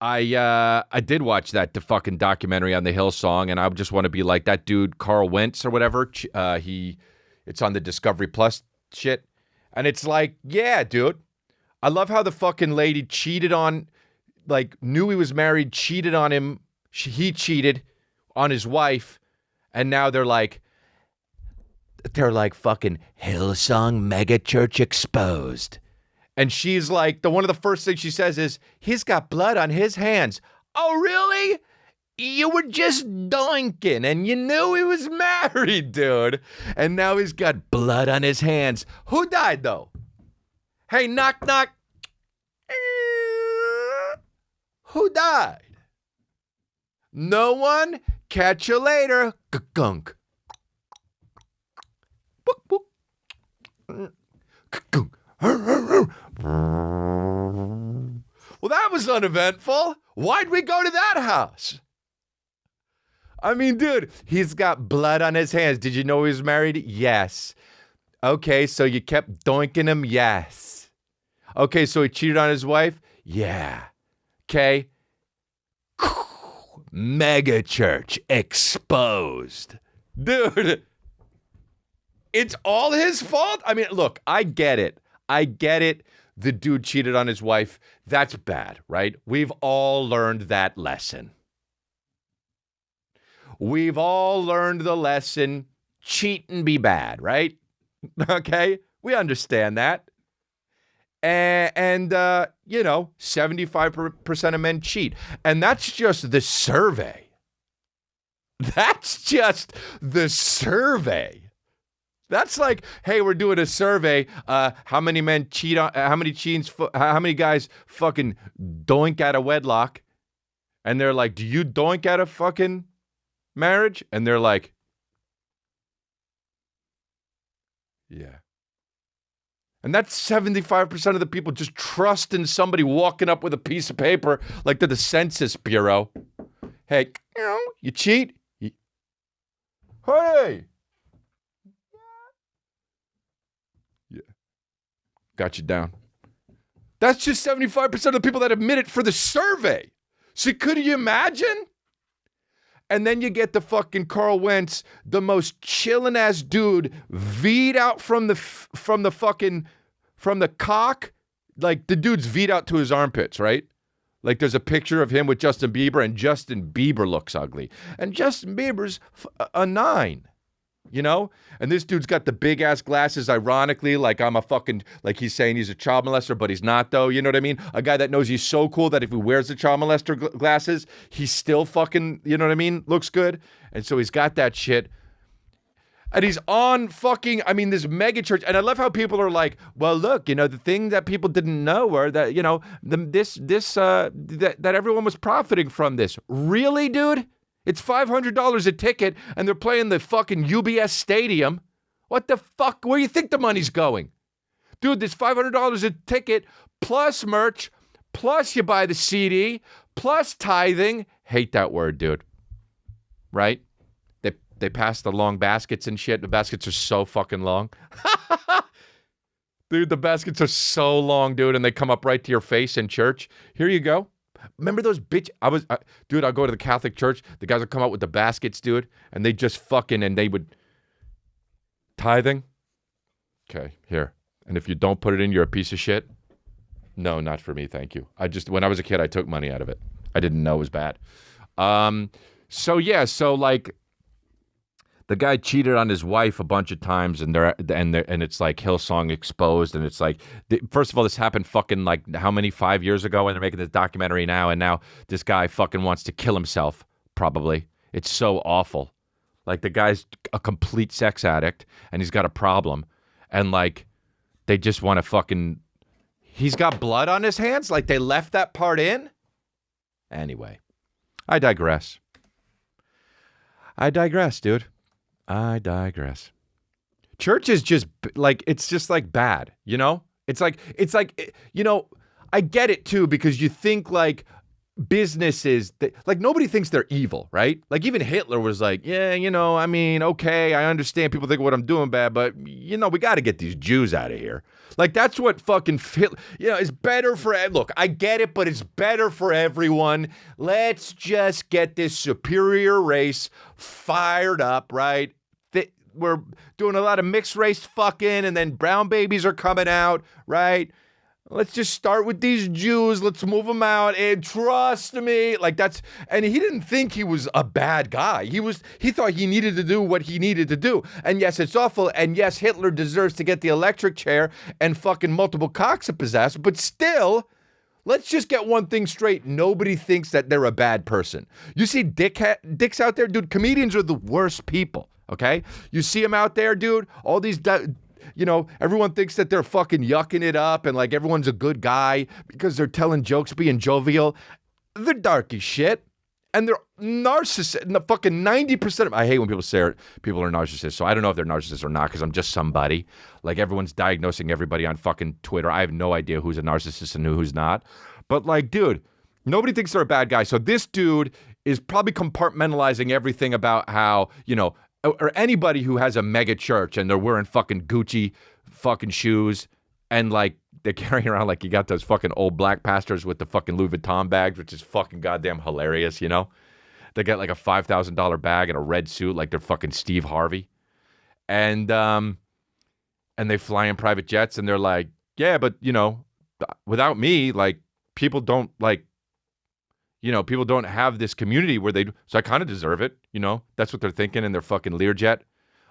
I did watch that fucking documentary on the Hillsong, and I just want to be like that dude Carl Wentz or whatever. It's on the Discovery Plus shit, and it's like, yeah, dude, I love how the fucking lady cheated on, like, knew he was married, cheated on him. He cheated on his wife, and now they're like fucking Hillsong Megachurch exposed. And she's like, one of the first things she says is, he's got blood on his hands. Oh, really? You were just doinking and you knew he was married, dude. And now he's got blood on his hands. Who died, though? Hey, knock, knock. Who died? No one? Catch you later. Gunk. Book, book. Gunk. Well, that was uneventful. Why'd we go to that house? I mean, dude, he's got blood on his hands. Did you know he was married? Yes. Okay, so you kept doinking him? Yes. Okay, so he cheated on his wife? Yeah. Okay. Megachurch exposed. Dude, it's all his fault? I mean, look, I get it. The dude cheated on his wife. That's bad, right? We've all learned that lesson. We've all learned the lesson. Cheating be bad, right? Okay? We understand that. And 75% of men cheat. And that's just the survey. That's just the survey. That's like, hey, we're doing a survey. How many men cheat on? How many guys fucking doink out of wedlock? And they're like, do you doink out of fucking marriage? And they're like, yeah. And that's 75% of the people just trusting somebody walking up with a piece of paper like they're the Census Bureau. Hey, you cheat? Hey. Got you down. That's just 75% of the people that admit it for the survey. So could you imagine? And then you get the fucking Carl Wentz, the most chillin' ass dude, V'd out from the cock. Like the dude's V'd out to his armpits, right? Like there's a picture of him with Justin Bieber, and Justin Bieber looks ugly. And Justin Bieber's a 9. You know? And this dude's got the big ass glasses, ironically, like like he's saying he's a child molester, but he's not, though. You know what I mean? A guy that knows he's so cool that if he wears the child molester glasses, he's still fucking, you know what I mean? Looks good. And so he's got that shit. And he's on this megachurch. And I love how people are like, well, look, the thing that people didn't know were that, that everyone was profiting from this. Really, dude? It's $500 a ticket, and they're playing the fucking UBS Stadium. What the fuck? Where do you think the money's going? Dude, there's $500 a ticket, plus merch, plus you buy the CD, plus tithing. Hate that word, dude. Right? They pass the long baskets and shit. The baskets are so fucking long. Dude, the baskets are so long, dude, and they come up right to your face in church. Here you go. Remember those bitch? Dude, I'll go to the Catholic church. The guys would come out with the baskets, dude, and they just and they would tithing. Okay, here. And if you don't put it in, you're a piece of shit. No, not for me, thank you. When I was a kid, I took money out of it. I didn't know it was bad. The guy cheated on his wife a bunch of times, and it's like Hillsong exposed, and it's like, first of all, this happened fucking like how many 5 years ago, and they're making this documentary now, and now this guy fucking wants to kill himself. Probably, it's so awful. Like the guy's a complete sex addict, and he's got a problem, and like they just want to fucking. He's got blood on his hands, like they left that part in. Anyway, I digress, dude. I digress. Church is just like, it's just like bad, It's like, I get it too, because you think like businesses that, like, nobody thinks they're evil, right? Like, even Hitler was like, yeah, I mean, okay, I understand people think what I'm doing bad, but we got to get these Jews out of here. Like, that's what fucking it's better for, look, I get it, but it's better for everyone. Let's just get this superior race fired up, right? We're doing a lot of mixed race fucking, and then brown babies are coming out, right? Let's just start with these Jews. Let's move them out. And trust me, and he didn't think he was a bad guy. He thought he needed to do what he needed to do. And yes, it's awful. And yes, Hitler deserves to get the electric chair and fucking multiple cocks up his ass. But still, let's just get one thing straight. Nobody thinks that they're a bad person. You see dicks out there, dude. Comedians are the worst people. Okay? You see them out there, dude. All these everyone thinks that they're fucking yucking it up and like everyone's a good guy because they're telling jokes, being jovial. They're dark as shit. And they're narcissists. Fucking 90% of I hate when people say people are narcissists. So I don't know if they're narcissists or not because I'm just somebody. Like everyone's diagnosing everybody on fucking Twitter. I have no idea who's a narcissist and who's not. But like, dude, nobody thinks they're a bad guy. So this dude is probably compartmentalizing everything about how, or anybody who has a mega church and they're wearing fucking Gucci fucking shoes and like they're carrying around like you got those fucking old black pastors with the fucking Louis Vuitton bags, which is fucking goddamn hilarious, They get like a $5,000 bag and a red suit like they're fucking Steve Harvey. And they fly in private jets and they're like, yeah, but without me, like people don't like, people don't have this community where so I kind of deserve it, That's what they're thinking in their fucking Learjet.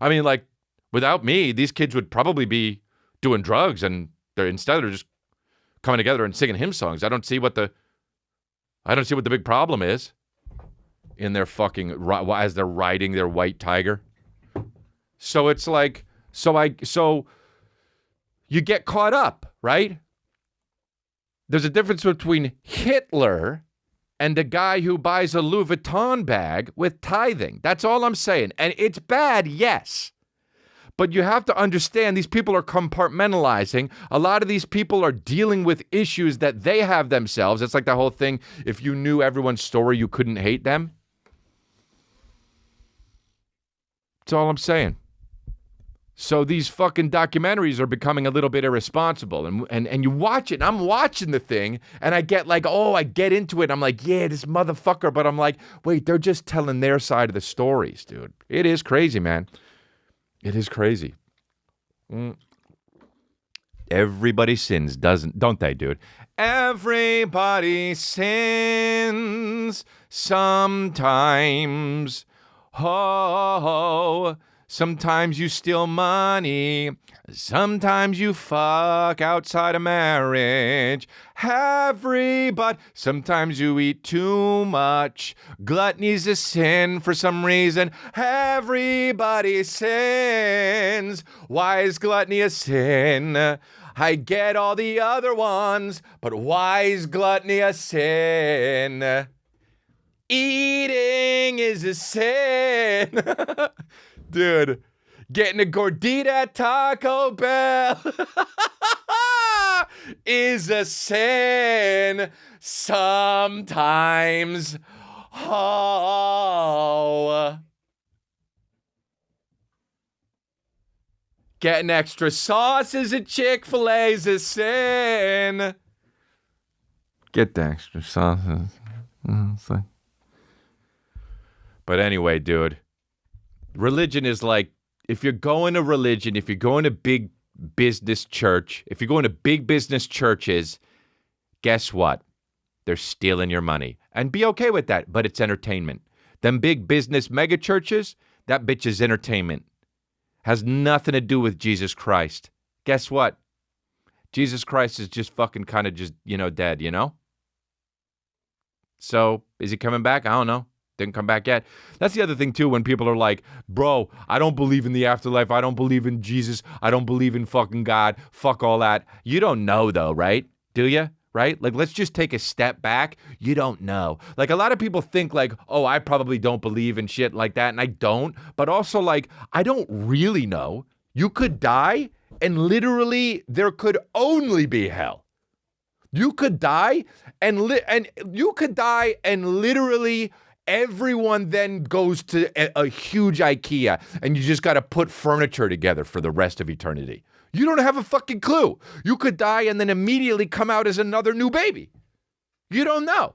I mean, like, without me, these kids would probably be doing drugs and they're just coming together and singing hymn songs. I don't see what the big problem is in their fucking, as they're riding their white tiger. So it's like, so you get caught up, right? There's a difference between Hitler and a guy who buys a Louis Vuitton bag with tithing. That's all I'm saying. And it's bad, yes. But you have to understand these people are compartmentalizing. A lot of these people are dealing with issues that they have themselves. It's like the whole thing, if you knew everyone's story, you couldn't hate them. That's all I'm saying. So these fucking documentaries are becoming a little bit irresponsible. And you watch it, and I'm watching the thing, and I get like, I get into it. I'm like, yeah, this motherfucker. But I'm like, wait, they're just telling their side of the stories, dude. It is crazy, man. It is crazy. Everybody sins, don't they, dude? Everybody sins sometimes. Oh, sometimes you steal money. Sometimes you fuck outside of marriage. Everybody. Sometimes you eat too much. Gluttony's a sin for some reason. Everybody sins. Why is gluttony a sin? I get all the other ones, but why is gluttony a sin? Eating is a sin. Dude, getting a gordita at Taco Bell is a sin sometimes. Oh. Getting extra sauces at Chick-fil-A is a sin. Get the extra sauces. But anyway, dude, religion is like, if you're going to religion, if you're going to big business church, if you're going to big business churches, guess what? They're stealing your money. And be okay with that, but it's entertainment. Them big business mega churches, that bitch is entertainment. Has nothing to do with Jesus Christ. Guess what? Jesus Christ is just fucking kind of just, dead, So, is he coming back? I don't know. Didn't come back yet. That's the other thing, too, when people are like, bro, I don't believe in the afterlife. I don't believe in Jesus. I don't believe in fucking God. Fuck all that. You don't know, though, right? Do you? Right? Like, let's just take a step back. You don't know. Like, a lot of people think, like, oh, I probably don't believe in shit like that, and I don't. But also, like, I don't really know. You could die, and literally, there could only be hell. You could die and literally everyone then goes to a huge IKEA and you just got to put furniture together for the rest of eternity. You don't have a fucking clue. You could die and then immediately come out as another new baby. You don't know.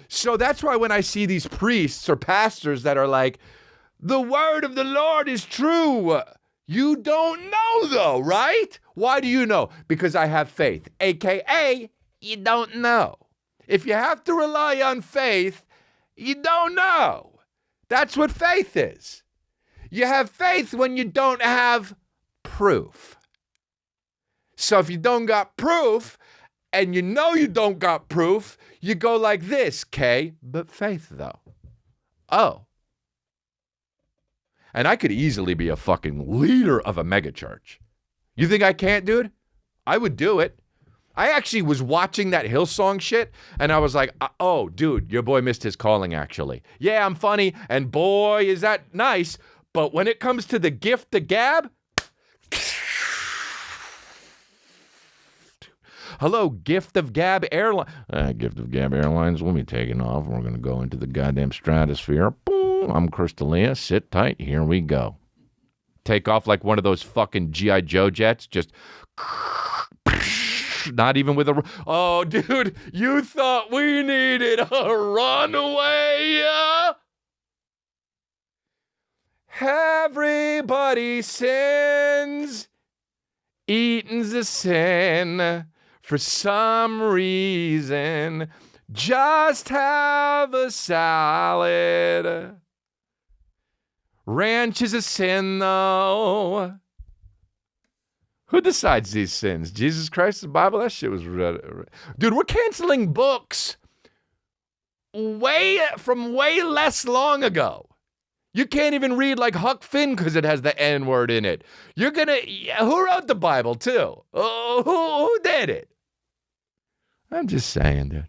So that's why when I see these priests or pastors that are like, the word of the Lord is true. You don't know though, right? Why do you know? Because I have faith. AKA, you don't know. If you have to rely on faith, you don't know. That's what faith is. You have faith when you don't have proof. So if you don't got proof, and you know you don't got proof, you go like this, K, but faith though. Oh. And I could easily be a fucking leader of a megachurch. You think I can't, dude? I would do it. I actually was watching that Hillsong shit, and I was like, oh, dude, your boy missed his calling, actually. Yeah, I'm funny, and boy, is that nice, but when it comes to the gift of gab, hello, Gift of Gab Airlines. Gift of Gab Airlines, we'll be taking off. We're going to go into the goddamn stratosphere. Boom, I'm Crystalia. Sit tight. Here we go. Take off like one of those fucking G.I. Joe jets. Just not even with a... Oh, dude, you thought we needed a runaway? Everybody sins. Eating's a sin. For some reason, just have a salad. Ranch is a sin, though. Who decides these sins? Jesus Christ, the Bible? That shit was... Dude, we're canceling books from way less long ago. You can't even read like Huck Finn because it has the N-word in it. You're gonna... Who wrote the Bible, too? Who did it? I'm just saying, dude.